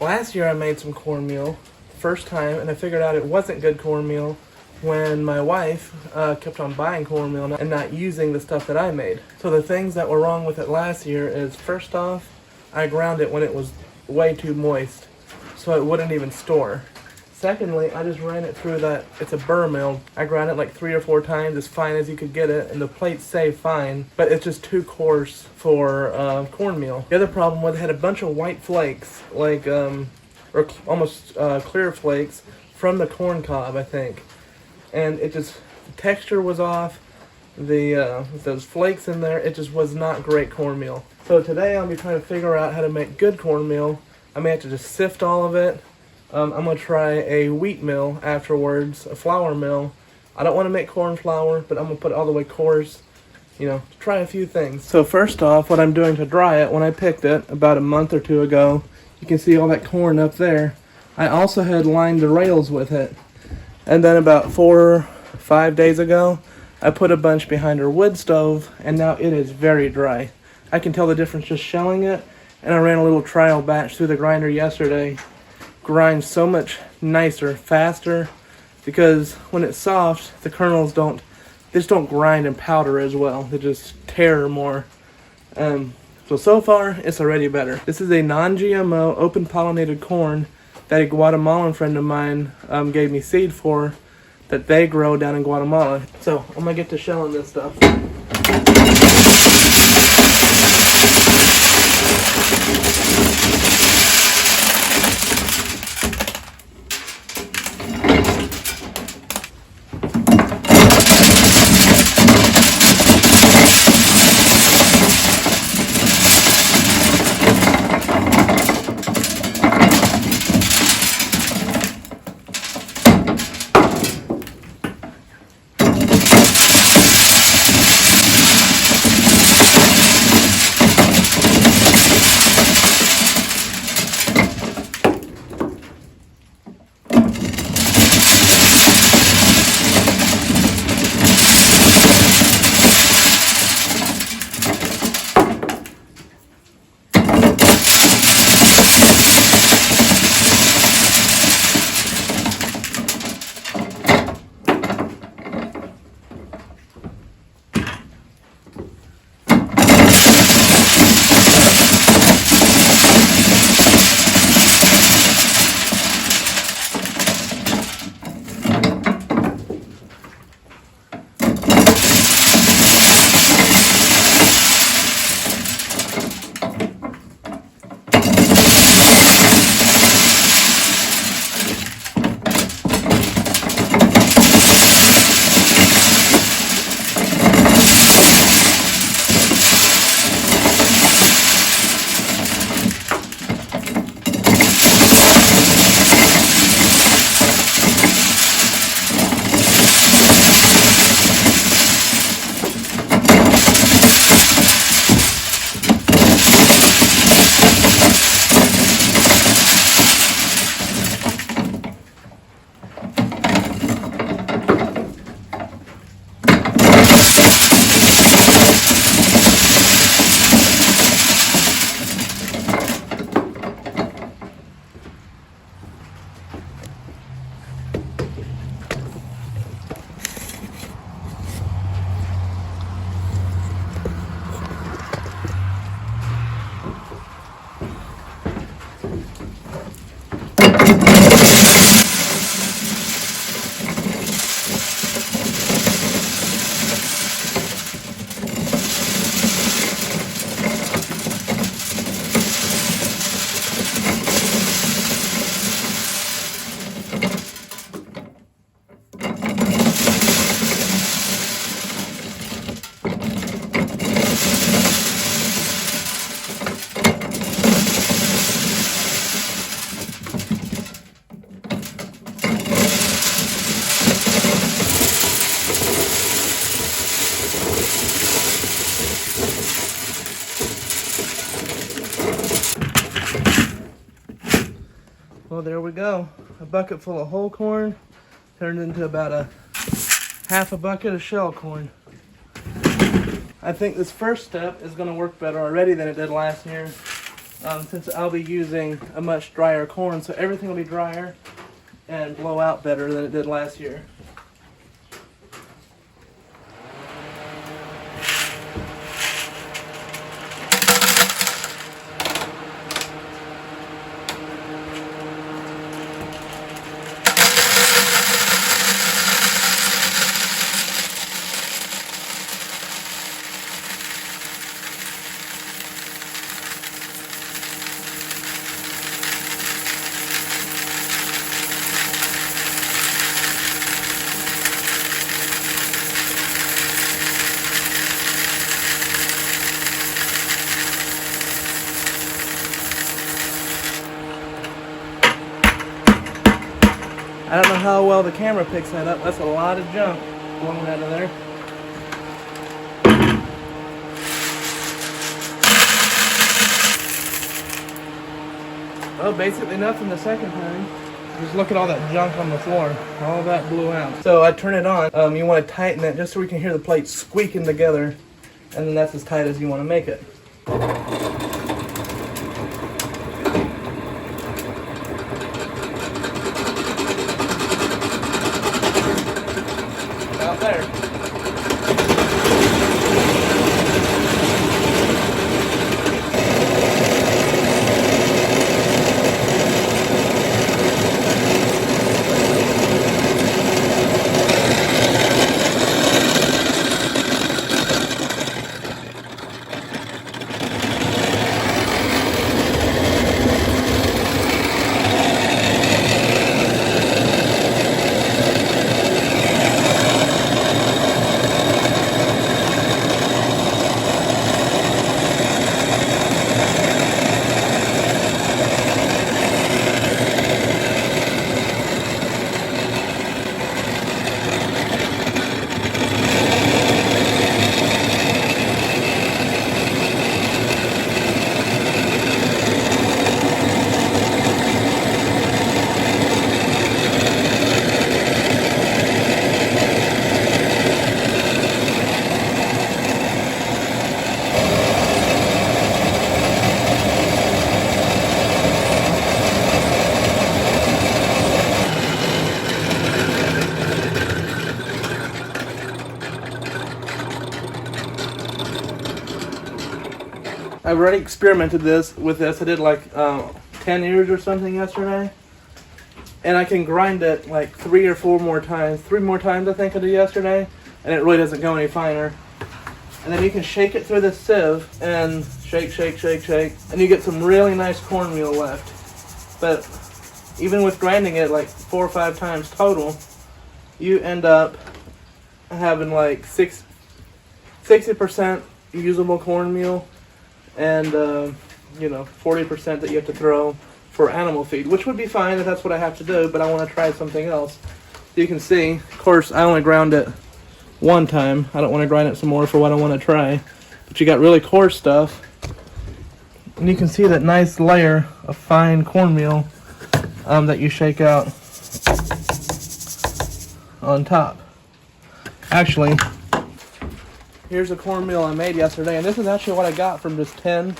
Last year I made some cornmeal, first time, and I figured out it wasn't good cornmeal when my wife kept on buying cornmeal and not using the stuff that I made. So the things that were wrong with it last year is, first off, I ground it when it was way too moist, so it wouldn't even store. Secondly, I just ran it through that, it's a burr mill. I ground it like 3 or 4 times, as fine as you could get it, and the plates say fine, but it's just too coarse for cornmeal. The other problem was it had a bunch of white flakes, like, or almost clear flakes from the corn cob, I think. And it just, the texture was off, those flakes in there, it just was not great cornmeal. So today I'll be trying to figure out how to make good cornmeal. I may have to just sift all of it. I'm going to try a wheat mill afterwards, a flour mill. I don't want to make corn flour, but I'm going to put it all the way coarse, try a few things. So first off, what I'm doing to dry it, when I picked it about a month or 2 ago, you can see all that corn up there. I also had lined the rails with it. And then about 4 or 5 days ago, I put a bunch behind our wood stove, and now it is very dry. I can tell the difference just shelling it, and I ran a little trial batch through the grinder yesterday. Grinds so much nicer, faster, because when it's soft, the kernels just don't grind and powder as well. They just tear more. So far, it's already better. This is a non-GMO, open-pollinated corn that a Guatemalan friend of mine gave me seed for, that they grow down in Guatemala. So I'm gonna get to shelling this stuff. Well, there we go. A bucket full of whole corn turned into about a half a bucket of shell corn. I think this first step is going to work better already than it did last year. since I'll be using a much drier corn, so everything will be drier and blow out better than it did last year. I don't know how well the camera picks that up. That's a lot of junk blowing out of there. Well, basically nothing the second time. Just look at all that junk on the floor. All that blew out. So I turn it on. You want to tighten it just so we can hear the plate squeaking together. And then that's as tight as you want to make it. Out there. I've already experimented with this. I did like 10 ears or something yesterday. And I can grind it like 3 more times I think I did yesterday. And it really doesn't go any finer. And then you can shake it through the sieve and shake. And you get some really nice cornmeal left. But even with grinding it like 4 or 5 times total, you end up having like 60% usable cornmeal. And 40% that you have to throw for animal feed, which would be fine if that's what I have to do, but I want to try something else. So you can see, of course, I only ground it 1 time. I don't want to grind it some more for what I want to try. But you got really coarse stuff. And you can see that nice layer of fine cornmeal that you shake out on top. Actually, here's the cornmeal I made yesterday, and this is actually what I got from just 10,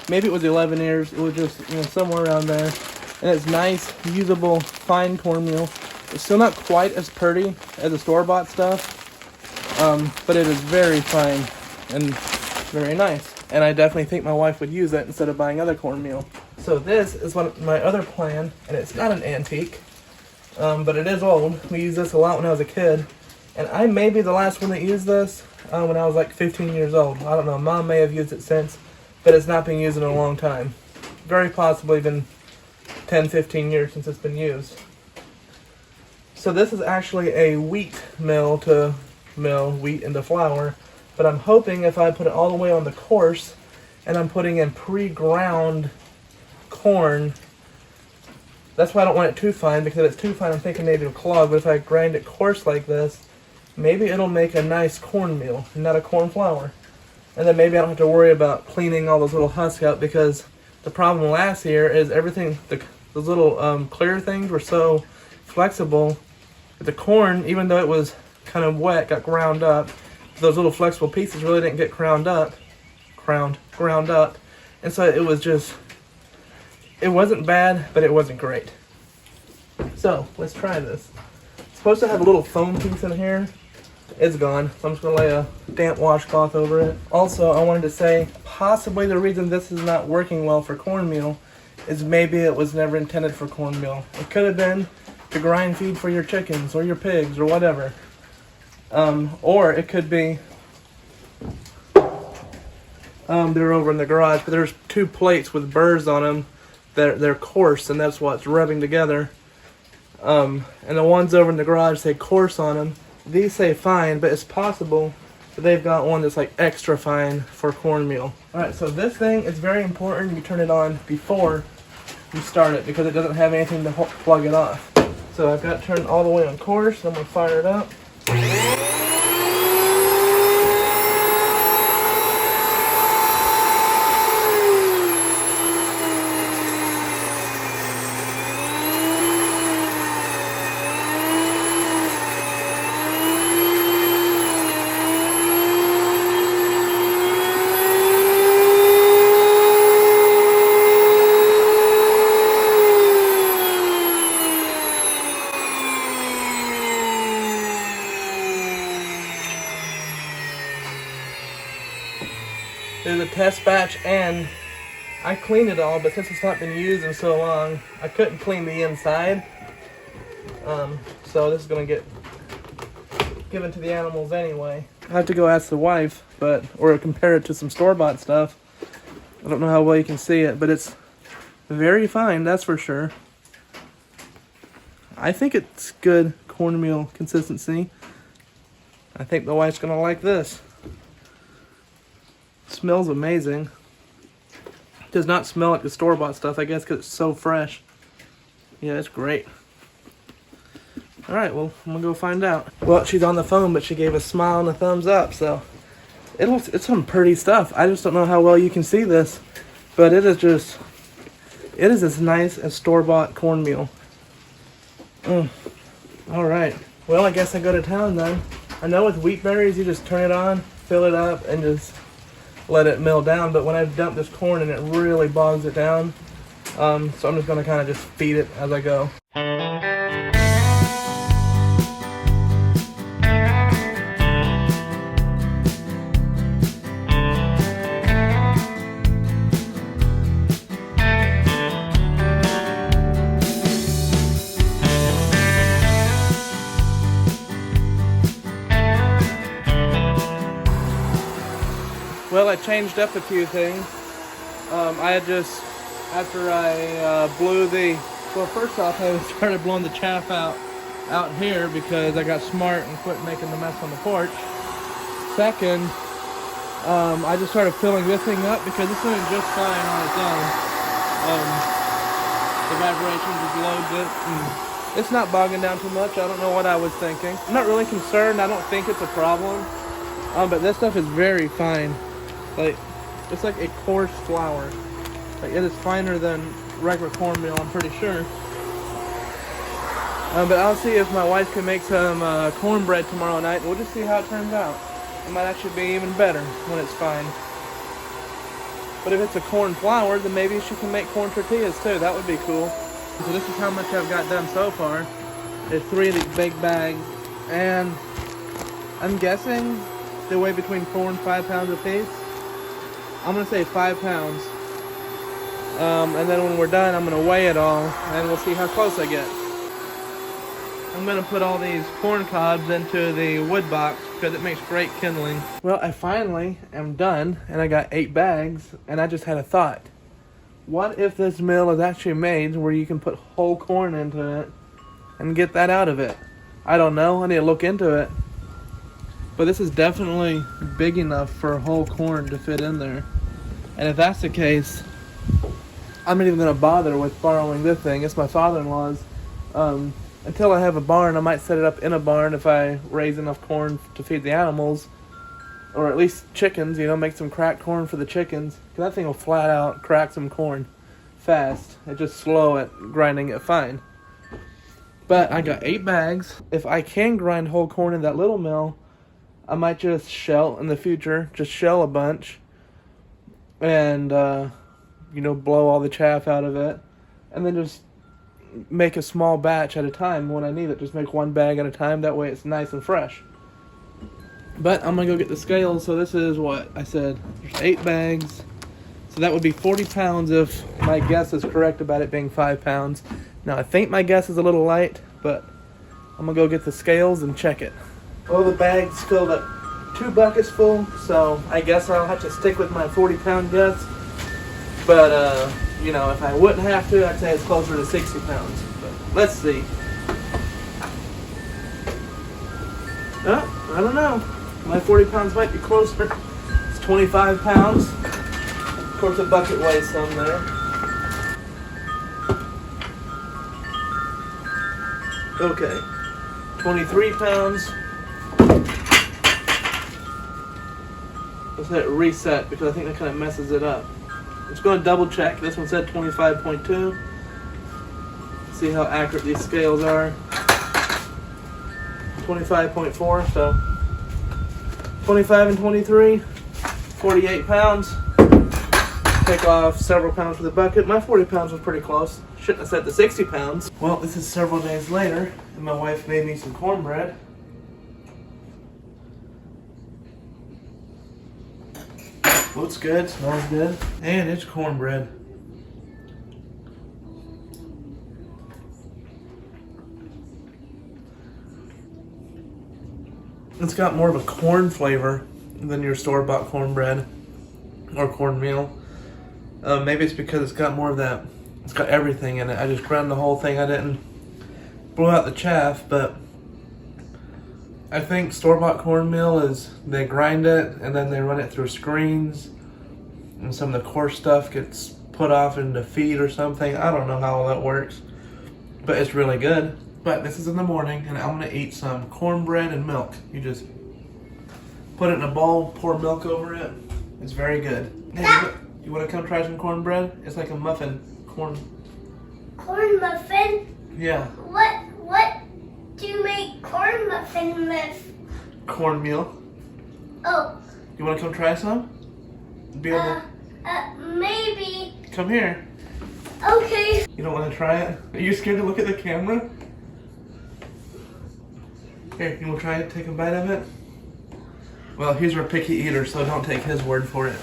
maybe it was 11 ears. It was just somewhere around there. And it's nice, usable, fine cornmeal. It's still not quite as pretty as the store-bought stuff, but it is very fine and very nice. And I definitely think my wife would use it instead of buying other cornmeal. So this is my other plan, and it's not an antique, but it is old. We used this a lot when I was a kid, and I may be the last one that used this. When I was like 15 years old. I don't know, Mom may have used it since, but it's not been used in a long time. Very possibly been 10-15 years since it's been used. So this is actually a wheat mill to mill wheat into flour, but I'm hoping if I put it all the way on the coarse, and I'm putting in pre-ground corn, that's why I don't want it too fine, because if it's too fine I'm thinking maybe it'll clog, but if I grind it coarse like this, maybe it'll make a nice cornmeal, not a corn flour. And then maybe I don't have to worry about cleaning all those little husks out, because the problem last year is everything, those little clear things were so flexible that the corn, even though it was kind of wet, got ground up. Those little flexible pieces really didn't get ground up. And so it was just It wasn't bad, but it wasn't great. So let's try this. It's supposed to have a little foam piece in here. It's gone, so I'm just gonna lay a damp washcloth over it. Also, I wanted to say, possibly the reason this is not working well for cornmeal is maybe it was never intended for cornmeal. It could have been to grind feed for your chickens or your pigs or whatever. Or it could be, they're over in the garage, but there's 2 plates with burrs on them. They're coarse, and that's what's rubbing together. And the ones over in the garage say coarse on them. These say fine, but it's possible that they've got one that's like extra fine for cornmeal. Alright, so this thing is very important. You turn it on before you start it because it doesn't have anything to plug it off. So I've got it turned all the way on course. I'm going to fire it up. There's a test batch, and I cleaned it all, but since it's not been used in so long, I couldn't clean the inside. So this is going to get given to the animals anyway. I have to go ask the wife, or compare it to some store-bought stuff. I don't know how well you can see it, but it's very fine, that's for sure. I think it's good cornmeal consistency. I think the wife's going to like this. Smells amazing. Does not smell like the store-bought stuff, I guess, because it's so fresh. Yeah, it's great. Alright, well, I'm gonna go find out. Well, she's on the phone, but she gave a smile and a thumbs up, so it's some pretty stuff. I just don't know how well you can see this, but it is as nice as store-bought cornmeal. Alright, well, I guess I go to town then. I know with wheat berries, you just turn it on, fill it up, and just let it mill down, but when I dump this corn in, it really bogs it down. So I'm just gonna kind of just feed it as I go. Well, I changed up a few things. I had just, after I first off, I started blowing the chaff out here because I got smart and quit making the mess on the porch. Second, I just started filling this thing up because it's doing just fine on its own. The vibration just loads it, and it's not bogging down too much. I don't know what I was thinking. I'm not really concerned. I don't think it's a problem. But this stuff is very fine. Like, it's like a coarse flour. Like, it is finer than regular cornmeal, I'm pretty sure. But I'll see if my wife can make some cornbread tomorrow night. We'll just see how it turns out. It might actually be even better when it's fine. But if it's a corn flour, then maybe she can make corn tortillas too. That would be cool. So this is how much I've got done so far. There's 3 of these big bags, and I'm guessing they weigh between 4 and 5 pounds a piece. I'm gonna say 5 pounds. And then when we're done, I'm gonna weigh it all, and we'll see how close I get. I'm gonna put all these corn cobs into the wood box because it makes great kindling. Well, I finally am done, and I got 8 bags, and I just had a thought. What if this mill is actually made where you can put whole corn into it and get that out of it? I don't know, I need to look into it. But this is definitely big enough for whole corn to fit in there. And if that's the case, I'm not even going to bother with borrowing this thing. It's my father-in-law's. Until I have a barn, I might set it up in a barn if I raise enough corn to feed the animals. Or at least chickens, you know, make some cracked corn for the chickens. Because that thing will flat out crack some corn fast. It's just slow at grinding it fine. But I got 8 bags. If I can grind whole corn in that little mill, I might just shell in the future, just shell a bunch. And, you know, blow all the chaff out of it. and then just make a small batch at a time when I need it. Just make one bag at a time. That way it's nice and fresh. But I'm gonna go get the scales. So this is what I said. There's 8 bags. So that would be 40 pounds if my guess is correct about it being 5 pounds. Now I think my guess is a little light, but I'm gonna go get the scales and check it. Well, the bag's filled up 2 buckets full, so I guess I'll have to stick with my 40-pound guess. But you know, if I wouldn't have to, I'd say it's closer to 60 pounds. But let's see. I don't know. My 40 pounds might be closer. It's 25 pounds. Of course, a bucket weighs some there. Okay. 23 pounds. Let's hit reset because I think that kind of messes it up. I'm just going to double check. This one said 25.2. See how accurate these scales are. 25.4, so 25 and 23, 48 pounds. Take off several pounds for the bucket. My 40 pounds was pretty close. Shouldn't have said the 60 pounds. Well, this is several days later, and my wife made me some cornbread. Looks good, smells good, and it's cornbread. It's got more of a corn flavor than your store-bought cornbread or cornmeal. Maybe it's because it's got more of that. It's got everything in it. I just ground the whole thing. I didn't blow out the chaff, but I think store-bought cornmeal is they grind it and then they run it through screens, and some of the coarse stuff gets put off into feed or something. I don't know how all that works, but it's really good. But this is in the morning, and I'm gonna eat some cornbread and milk. You just put it in a bowl, pour milk over it. It's very good. Hey, you wanna come try some cornbread? It's like a muffin. Corn muffin? Yeah. What do you make corn muffin with? Cornmeal. Oh. You wanna come try some? Maybe. Come here. Okay. You don't wanna try it? Are you scared to look at the camera? Here, you wanna try it? Take a bite of it? Well, he's a picky eater, so don't take his word for it.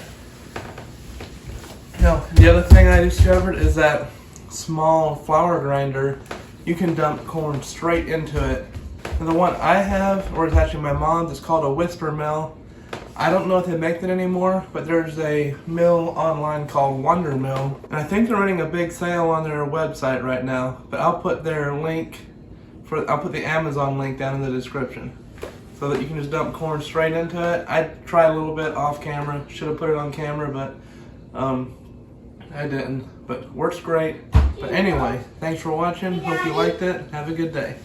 Now, the other thing I discovered is that small flour grinder, you can dump corn straight into it. And the one I have, or it's actually my mom's, it's called a Whisper Mill. I don't know if they make that anymore, but there's a mill online called Wonder Mill. And I think they're running a big sale on their website right now, but I'll put their link, I'll put the Amazon link down in the description so that you can just dump corn straight into it. I tried a little bit off camera, should have put it on camera, but I didn't, but works great. But anyway, thanks for watching. Hope you liked it. Have a good day.